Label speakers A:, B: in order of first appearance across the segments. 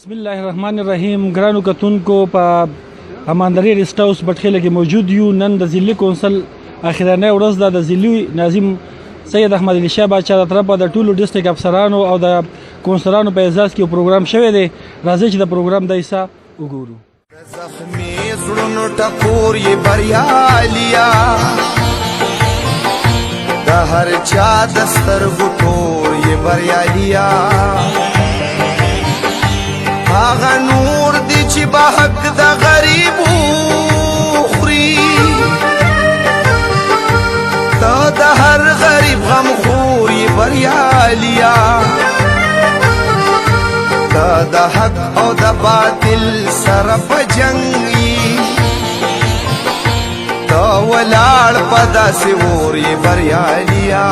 A: بسم الله الرحمن الرحیم. ګرانو کتونکو په اماندري ریسټ هاوس بټخیله کې موجود یو. نن د ضلعي کونسل اخرنۍ ورځ ده. د ضلعي ناظم سید احمد علي شاه باچا د طرفه د ټولو ډیسټریکټ افسرانو او د کونسلانو په اعزاز کې پروګرام شوی دی. راځئ چې د پروګرام د حصہ وګورو.
B: زخمی زړونو ټکور یې بریالیا د هر چا د سترګو تور یې بریالیا هغه نور دی چې به حق د غریبو خوري ته د هر غریب غم خور یې بریالیا ته د حق او د باطل سره په جنګ یې ته ولاړ په داسې اور یې بریالیا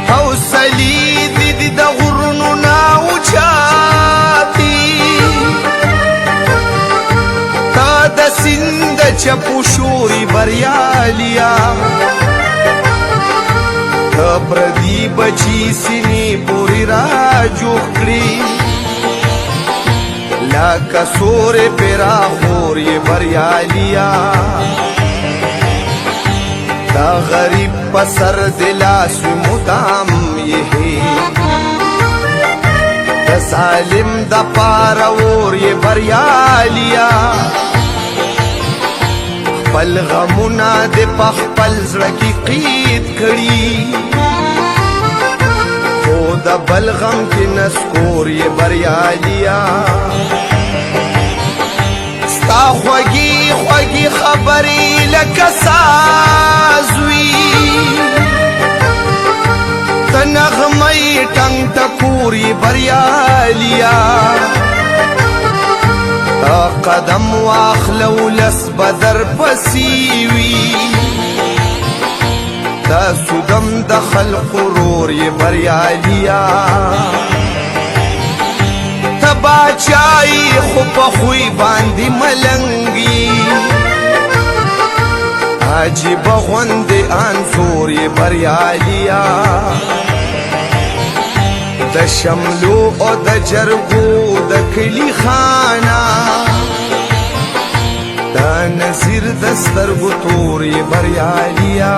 B: حوصلې دې د غرونو نه اوچاتي تا د سیند چپو شوري بریالیا تا پردي بچي سینې پورې را جوړ کړي لکه سورې پیرا خور یې بریالیا دا غریب په سر د لاس مدام یې د ظالم د پاره اور یې بریالیا خپل غمونه د په خپل زړه کې قید کړي خو د بل غم کې نسکور یې بریالیا ستا خوږې خوږې خبرې لکه ساز وي ته نغمې ټنګ ټکور یې بریالیا تا قدم واخله ولس به درپسې وي تاسو دم د خلقو رور یې بریالیا ته باچایي خو په خوی باندې ملنګي عجیبه غوندې انځور یې بریالیا د شملو او د جرګو د کلي خانه د نظیر د سترګو تور یې بریالیا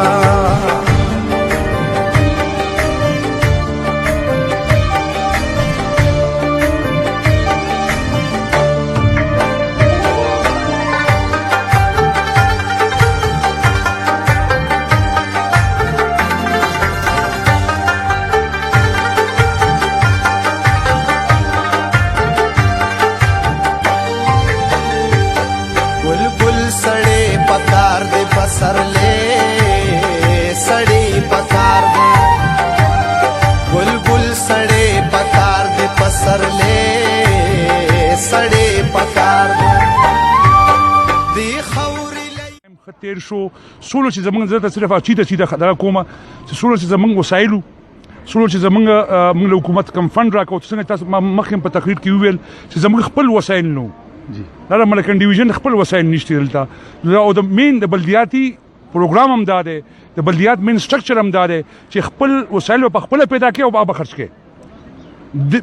B: سرلے سڑی پکار دے گل گل سڑے پکار دے پسرلے سڑے پکار دے دی خوري
C: خطیر شو سولو چې زمونږ زړه ته صرف اچیده خبره کومه چې سولو چې زمونږ وسایلو سولو چې زمونږ حکومت کم فند راکو څنګه تاسو مخکې په تقریر کې ویل چې زمونږ خپل وسایل نو دا ملکن ډیویژن خپل وسایل نشته دلته او د مین د بلدیاتي پروګرام هم دا دی د بلدیات مین سټرکچر هم دا دی چې خپل وسایل په خپل پیدا کړي او به خرج کړي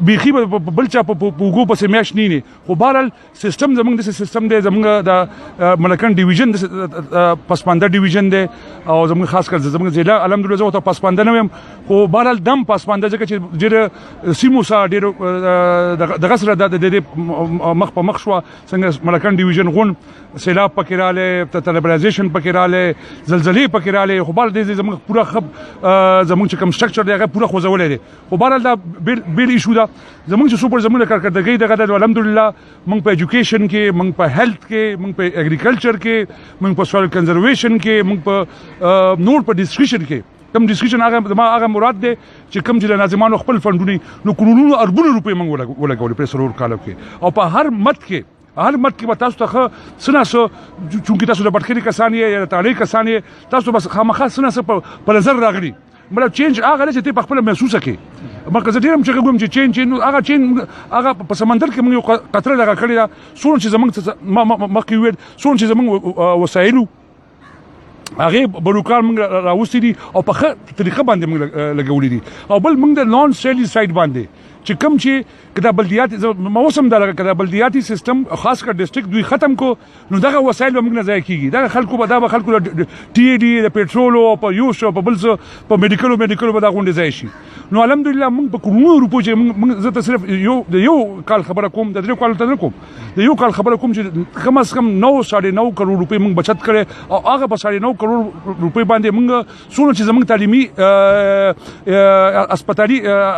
C: بیخي بل چا په وګو پسې میاش نه خو بهرحال سیستم زمونږ د سیستم دی زمونږ د ملکن ډیویژن د پسمانده ډیویژن دی او زمونږ خاص کر زمونږ ضلع الحمدلله زه ورته پسمانده نه ویم خو بهرحال دم پسمانده ځکه چې ډېر سیمو سره ډېر دغه سره د مخ په مخ شوه څنګه ملکن ډیویژن غون سیلاب پکې راغلی طلبرایزیشن پکې راغلی زلزلې پکې راغلی خو بهرحال دې زمونږ پوره زمونږ چې کوم سټرکچر دی هغه پوره خوځولی دی خو بهرحال دا بیل ایشو ده زمونږ چې سوپر زمونږ کارکردګۍ دغه ده الحمدلله موږ په ایجوکیشن کې موږ په هیلث کې موږ په اګریکلچر کې موږ په سویل کنزرویشن کې موږ په نور په ډسکشن کې کم ډسکشن هغه مراد دی چې کم چې ناظمانو خپل فندونه نو کروڑونو اربونو روپۍ موږ ولګولې په سرور کالو کې او په هر مت کې به تاسو ته سناسو چونکې تاسو د بټخري کسان یې یا تاړې کسان یې تاسو بس خامخا سناسو په نظر راغلي مطلب چینج هغه چې ته په خپل محسوسه کې مګر زه ډېر هم چې کوم چې چینج هغه په سمندر کې موږ قطره لګه کړې ده څونه چې زمونږ مخکې ویل څونه چې زمونږ وسایلو هغه بروکار موږ راوستي دي او په ښه طریقه باندې موږ لګولې دي او بل موږ د نان سیلی سایډ باندې چې کوم چې کدا بلدیات موسم دا کدا بلدیاتي سیستم خاص کر ډیسټریکټ دوی ختم کو نو دغه وسایل موږ نه ځای کیږي دا خلکو به دا خلکو ټي ډي د پېټرول او په یوش او په بل څه په میډیکل به دا غونډه ځای شي نو الحمدلله موږ په کروڑونو روپو چې موږ زه ته صرف یو کال خبره کوم د 3 کال ته نه کوم د یو کال خبره کوم چې کم از کم 9.9 کروڑ روپۍ موږ بچت کړي او هغه په 9.5 کروڑ روپۍ باندې موږ څونه چې زموږ تعلیمي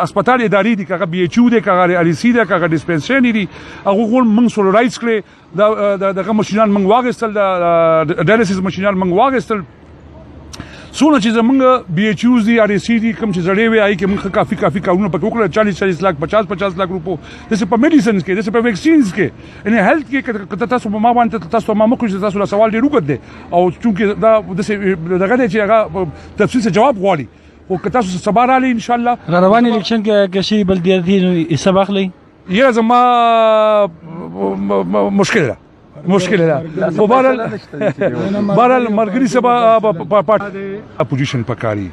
C: اسپیټال ادارې دي کغه بي ایچ یو دي کغه الیسی دي کغه ډیسپنسری دي هغه ټول موږ سولرایز کړي دغه ماشينان موږ واغستل د ډایلیسیس ماشينان موږ واغستل څونه چې زموږ بي ایچ یوز دي ار ای سی دي کوم چې زړې وي آی کې موږ کافي کارونه پکې وکړل 40 लाख 50 लाख روپو د څه په میډیسنز کې د څه په ویکسینز کې ان هیلث کې تاسو ما باندې تاسو ما مخکې تاسو له سوال ډیر وکړ دي او چونکې دا دغه چې هغه تفصیل تجواب غواړي او که تاسو سبا رالی ان شاء الله
A: روان الیکشن کې شي بلدیاتي حساب اخلي
C: یا زما مشکل ده خو بهرحال مرګري سبا اپوزیشن پکاري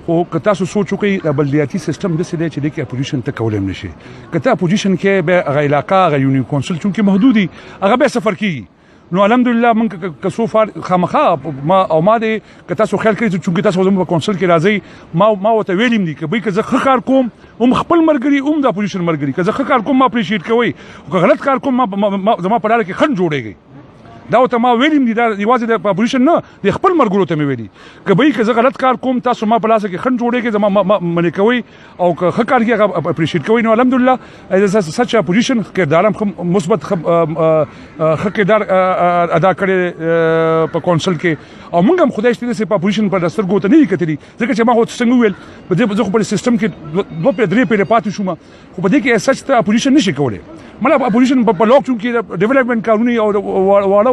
C: او که تاسو سوچ وکړئ د بلدیاتي سیستم داسې دی چې د کې اپوزیشن ته کولای نشي که ته اپوزیشن کې به هغه علاقه هغه یونین کونسل چونکې محدودي هغه به سفر کیږي نو الحمدلله موږ که سو فار خامخا ما دې که تاسو خیال کړئ چونکې تاسو زموږ په کونسل کې راځئ ما ورته ویلیم دي که به که زه ښه کار کوم هم خپل مرګري هم د اپوزیشن مرګري که زه ښه کار کوم ما اپریشیټ کوئ او که غلط کار کوم زما په لاره کې خنډ جوړېږي دا ته ما ویلیم دي دا یوازې د اپوزیشن نه د خپل مرګرو ته مې ویلي که به که زه غلط کار کوم تاسو ما په لاسه کې خنډ جوړېږي زما منې کوئ او که ښه کار کې هغه اپریشیټ کوئ نو الحمدلله سچ اپوزیشن کردار هم مثبت ښه کردار ادا کړی په کونسل کې او موږ هم خدای شته په اپوزیشن په سترګو ته نه دي کتلي ځکه چې ما خو څنګه ویل زه خو په سیستم کې 2-3 پیره پاتې شوم خو په دې کې سچ ته اپوزیشن نشي کولی مطلب اپوزیشن په لوک چونکې ډیولپمنٹ کارونه او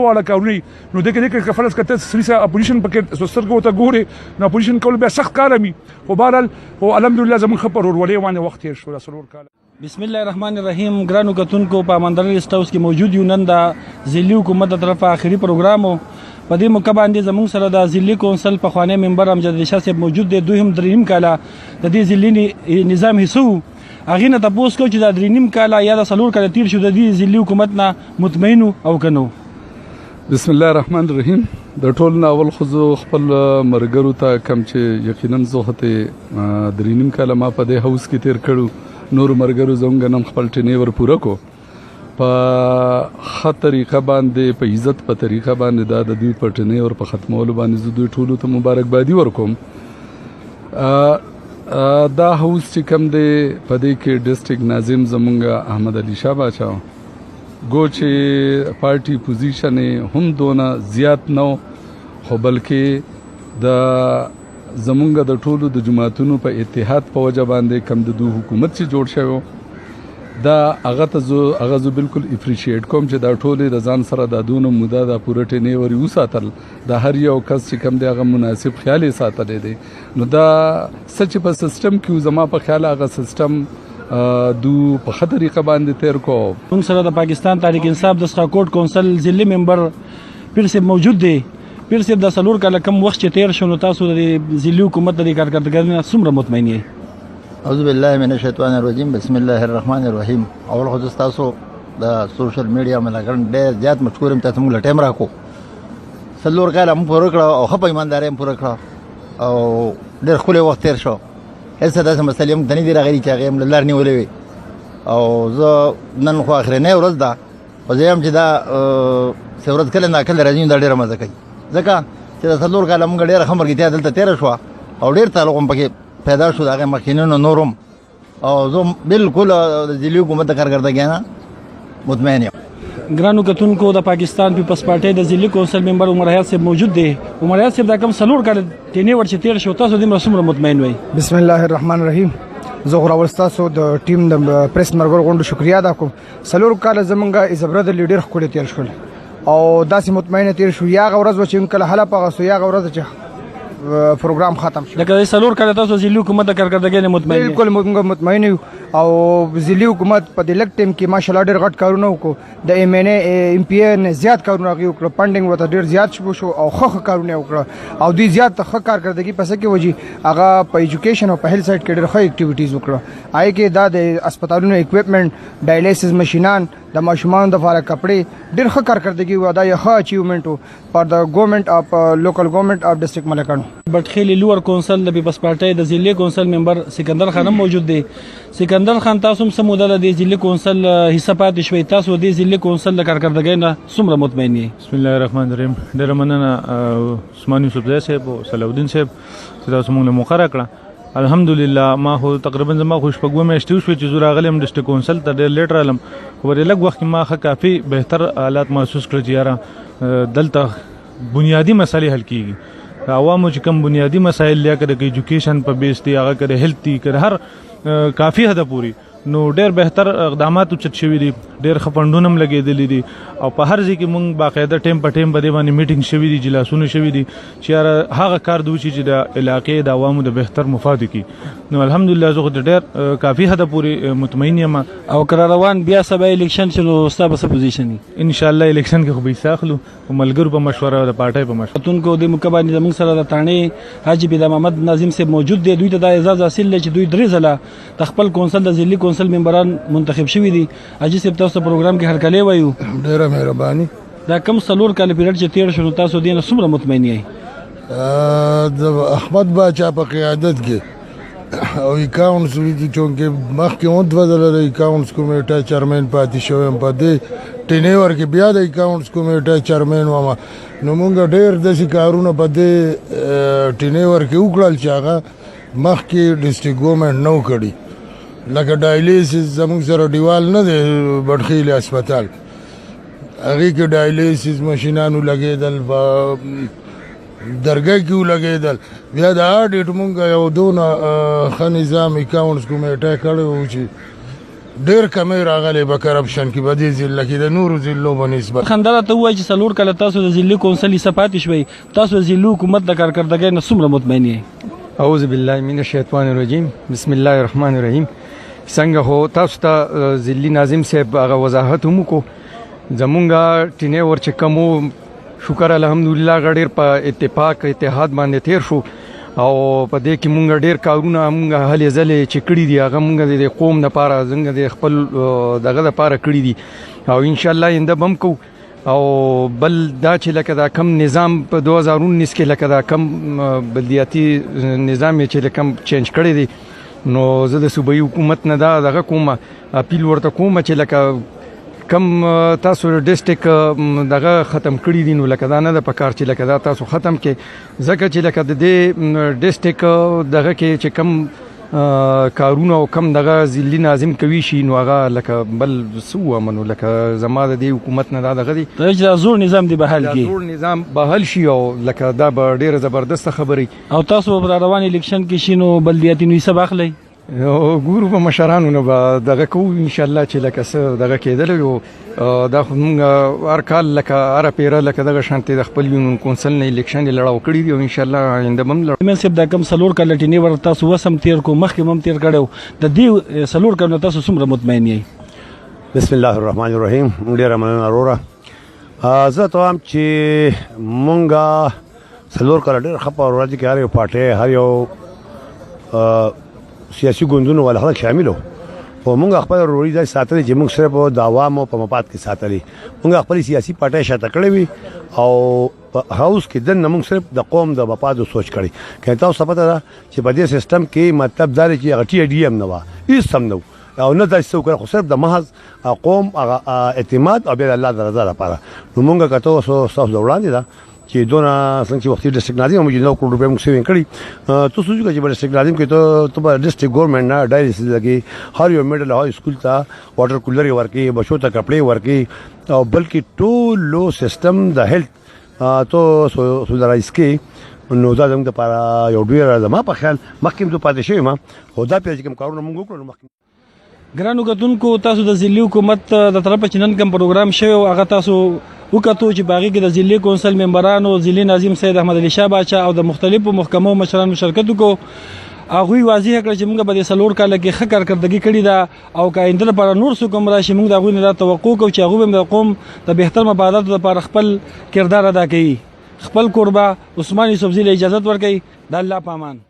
C: واړه کارونه نو دغه کې فرض کته سریسه اپوزیشن پکې سترګو ته ګوري نو اپوزیشن کول به سخت کار مي خو بهرحال او الحمدلله زمون خبر ورولې باندې وخت تیر شو سرور کال
A: بسم الله الرحمن الرحیم ګرانو کتونکو په مندري سټاوس کې موجود یو نن د ضلعي حکومت طرفه اخري پروګرام په دې موقع باندې زموږ سره د ضلعي کونسل په خوانی ممبر امجد شاه صاحب موجود دي دوی هم دریم کاله د دې ضلعي نظام حصو اغه نه تاسو کو چې د دریم کاله یا د سلور کاله تیر شو د دې ضلعي حکومت نه مطمئن او کنو
D: بسم الله الرحمن الرحیم د ټول ناول خو خپل مرګرو ته کم چې یقینا زه ته دریم کاله ما په دې هاوس کې تیر کړو نور مرګرو زموږ نن خپل ټینیور پوره کو په ښه طریقه باندې په عزت په طریقه باندې دا د دوی په ټینیور په ختمولو باندې زه دوی ټولو ته مبارکبادي ورکوم دا هاوس چې کوم دی په دې کې ډسټریکټ ناظم زمونږ احمد علي شاه باچا گو چې پارټي پوزیشن هم دونه زیات نو خو بلکې د زمونږ د ټولو د جماعتونو په اتحاد په وجه باندې کم د دوه حکومت چې جوړ شوی دا هغه زه بالکل اپریشیټ کوم چې دا ټولې د ځان سره د دونه موده د پوره ټینیور یو ساتل د هر یو کس چې کم دی هغه مناسب خیال یې ساتلی دی نو دا سچ په سیستم کې زما په خیال هغه سیستم دو په ښه طریقه باندې تیر کو
A: موږ سره د پاکستان تحریک انصاف د سخاکوټ کونسل ضلعي ممبر پیر صاحب موجود دی پیر صاحب د سلور کاله کم وخت چې تیر شو نو تاسو د ضلعي حکومت د کارکردګۍ نه څومره مطمئن یې
E: اعوذ بالله من الشیطان الرجیم بسم الله الرحمن الرحیم اول خو تاسو د سوشل میډیا ملګرن ډېر زیات مشکور یم تاسو موږ ټیم راکو سلور کاله موږ پوره کړو او خپې ایمانداري هم پوره کړو او ډېر خولي وخت تیر شو هیڅ داسې مسلې هم دني دي راغلي چې هغه هم لار نیولې وي او زه نن خو اخرنه ورځ ده او زه هم چې دا څورت کله نه کله راځي دا ډېر مزه کوي ځکه چې د سلور کاله موږ ډېر خبر کیته دلته تیر شو او ډېر تعلق هم پکې پیدا شو دغه مخکینونو نورم او زه بالکل د ضلعي حکومت د کارکردګۍ نه مطمئن یم
A: ګرانو کتونکو د پاکستان پیپلز پارټي د ضلعي کونسل ممبر عمر حیات صاحب موجود دی عمر حیات صاحب دا کوم سلور کال ټینې ورچ تیر شو تاسو د څومره مطمئن وای
F: بسم الله الرحمن الرحیم زه غواړم تاسو د ټیم د پریس مرګر غونډه شکریا ادا کوم سلور کال زمونږه ایزبره د لیډر خپل تیر شول او داسې مطمئن تیر شو یا غورز و چې کله حاله پغه سو یا غورز چې پروګرام ختم شو
A: لکه سلور کال تاسو ضلعي حکومت د کارکردګۍ نه مطمئن
F: بالکل مطمئن یو او ضلعي حکومت په دې لږ ټیم کې ماشاءالله ډېر غټ کارونه وکړو د ایم ان ای ایم پی ای نه زیات کارونه هغوی وکړه فنډینګ ورته ډېر زیات شو او ښه کارونه یې وکړه او دوی زیات ښه کارکردګي په څه کې وجي هغه په ایجوکیشن او په هیلث سایډ کې ډېر ښه اکټیویټیز وکړه هغې کې دا د هسپتالونو اکوپمنټ ډایلیسس مشینان د ماشومانو دپاره کپړې ډېر ښه کارکردګي وه دا یو ښه اچیومنټ و پر د ګورنمنټ اف لوکل ګورنمنټ اف ډسټرکټ ملکانو
A: بټخیلی لوور کونسل د پیپلز پارټۍ د ضلعي کونسل ممبر سکندر خان هم موجود دی. سکندر خان تاسو هم څه موده له دې ضلعي کونسل حصه پاتې شوئ، تاسو د ضلعي کونسل د کارکردګۍ نه څومره مطمئن یې؟
G: بسم الله الرحمن الرحیم. ډېره مننه عثمان یوسفزی صاحب او صلاح الدین صاحب چې تاسو موږ له مقرره کړه. الحمدلله ما خو تقریبا زما خو شپږ میاشتې وشوې چې زه راغلی یم ډسټرکټ کونسل ته ډېر لیټ رالم، خو ډېر لږ وخت کې ما ښه کافي بهتر حالات محسوس کړل چې یاره دلته بنیادي مسایل حل کېږي. عوامو چې کوم بنیادي مسایل یا که د ایجوکیشن په بیس دی، هغه که د هیلث دی، که د هر کافي حده پورې نو ډېر بهتر اقدامات اوچت شوي دي، ډېر ښه فنډونه هم لګېدلي دي او په هر ځای کې موږ باقاعده ټیم په ټیم په دې باندې میټینګ شوي دي، جلاسونه شوي دي چې یاره هغه کار دی چې د علاقې د عوامو د بهتر مفاد کړي. نو الحمدلله زه خو د ډېر کافي حده پورې مطمئن یم.
A: او که روان بیا سبا الیکشن شي نو ستا به څه پوزیشن وي؟
G: انشاءالله الیکشن کې خو به حصه اخلو په ملګرو په مشوره د پارټۍ په مشوره.
A: خاتونکو د موقع باندې زموږ سره د تاڼې حاجي بلا محمد ناظم صاحب موجود دی. دوی ته دا اعزاز حاصل دی چې دوی 3 ځله د خپل کونسل د ضلعي کونسل ممبران منتخب شوي دي. حاجي صاحب تاسو پروګرام کې هرکلی وایو.
H: ډېره مهرباني.
A: دا کم 4 کال پیریډ چې تیر شو نو تاسو دې نه څومره مطمئن یې؟
H: د احمد باچا په قیادت کې او اکاونټس چونکې مخکې هم 2 ځله د اکاونټس کمیټه چیرمین پاتې شوی یم، په دې ټینیور کې بیا د اکاونټس کمیټه چیرمین وم. نو مونږ ډېر داسې کارونه په دې ټینیور کې وکړل چې هغه مخکې ډسټرکټ ګورنمنټ نه و کړي. لکه ډایلیسس زموږ سره دیوال نه دی بټخیل هسپتال، هغې کې ډایلیسس مشینانو لګېدل، په درګاه کې ولګېدل. بیا د آډیټ مونږ یو دونه ښه نظام اکاونټس کمیټه کړی و چې ډېر کمی راغلی په کرپشن کې په دې ضلع کې د نورو ضلعو په نسبت.
A: خندا راته ووایي چې 4 کاله تاسو د ضلعي کونسل حصه پاتې شوئ، تاسو د ضلعي حکومت د کارکردګۍ نه څومره مطمئن یې؟
I: اعوذ بالله من الشیطان الرجیم، بسم الله الرحمن الرحیم. څنګه هو تاسو ته ضلعي ناظم صاحب هغه وضاحت هم وکړو. زمونږ ټینیور چې کوم شکر الحمدلله ډېر په اتفاق اتحاد باندې تیر شو او په دې کې مونږ ډېر کارونه مونږ هلې ځلې چې کړي دي هغه مونږ د قوم دپاره څنګه د خپل دغه دپاره کړي دي او انشاءالله آینده به هم کوو. او بل دا چې لکه دا کم نظام په 2019 کې لکه دا کم بلدیاتي نظام چې لکم چینج کړی دی، نو زه د صوبایي حکومت نه دا دغه کوم اپیل ورته کوم چې لکه کم تاسو ډسټرکټ دغه ختم کړي دي، نو لکه دا نه ده پکار چې لکه دا تاسو ختم کې، ځکه چې لکه د دې ډسټرکټ دغه کې چې کم کارونه او کم دغه ضلعي ناظم کوي شي نو هغه لکه بل څه ومنو لکه زما د دې حکومت نه دا دغه دی
A: چې زوړ نظام دی بحال کی
I: زوړ نظام بحال شي او لکه دا به ډیره زبردست خبري.
A: او تاسو په روان الیکشن کې شینو بلدیاتي نوې سبا اخلي
I: ګورو په مشرانو نه به دغه کوو ان شاء الله چې لکه څه دغه کېدل یو دا خو موږ هر کال لکه هره پیره لکه دغه شانتې د خپل یونین کونسل نه الیکشن لړاو کړي دي او ان شاء الله آینده به هم لړو.
A: من صاحب دا کم سلور کال ټینې ور تاسو وسم تیر کو مخکې هم تیر کړو د دې سلور کال تاسو څومره مطمئن یې؟
J: بسم الله الرحمن الرحیم. ډیره مننه وروره. زه ته وایم چې مونږ سلور کال ډېر ښه په ورځ کې هر یو پارټۍ هر یو سیاسي ګوندونو والا خلک شامل وو او موږ خپل وروري ځای ساتلی چې موږ صرف د عوامو په مفاد کې ساتلی. موږ خپل سیاسي پارټۍ شاته کړې وي او په هاوس کې دننه موږ صرف د قوم د مفادو سوچ کړی. که تاسو پته ده چې په دې سیستم کې مطلب دا دی چې هغه ټي ډي ایم نه وه، هېڅ هم نه و او نه داسې څه وکړه، خو صرف د محض قوم هغه اعتماد او بیا د الله د رضا لپاره. نو موږ که تاسو د وړاندې ده چې دونه څنګه چې وختي ډسټرکټ ناظم موږ 9 کروڑ روپۍ موږ سیوینګ کړي. تو سوچو چې په ډسټرکټ ناظم کې ته به ډسټرکټ ګورنمنټ نه ډایلیسس لګي، هر یو میډل هاي سکول ته واټر کولر ورکړي، بچو ته کپړې ورکړي او بلکې ټول لو سیستم د هیلث تو سولرایز کې. نو دا زموږ دپاره یو ډېره زما په خیال مخکې هم زه پاتې شوی یم خو دا بیا چې کوم کارونه موږ وکړو نو مخکې
A: ګرانو کتونکو تاسو د ضلعي حکومت د طرفه چې نن کوم پروګرام شوی او هغه تاسو وکتو چې باغې کې د ضلعي کونسل ممبرانو ضلعي ناظم سید احمد علي شاه باچا او د مختلفو محکمو مشرانو شرکت وکړو. هغوی واضح کړ چې موږ به د څلور کاله کې ښه کارکردګي کړې ده او که آینده لپاره نور څوک هم راشي موږ د هغوی نه دا توقع کوو چې هغوی هم د قوم د بهتر مفاداتو لپاره خپل کردار ادا کوي. خپل کوربه عثمان یوسفزي له اجازت ورکوي. د الله په امان.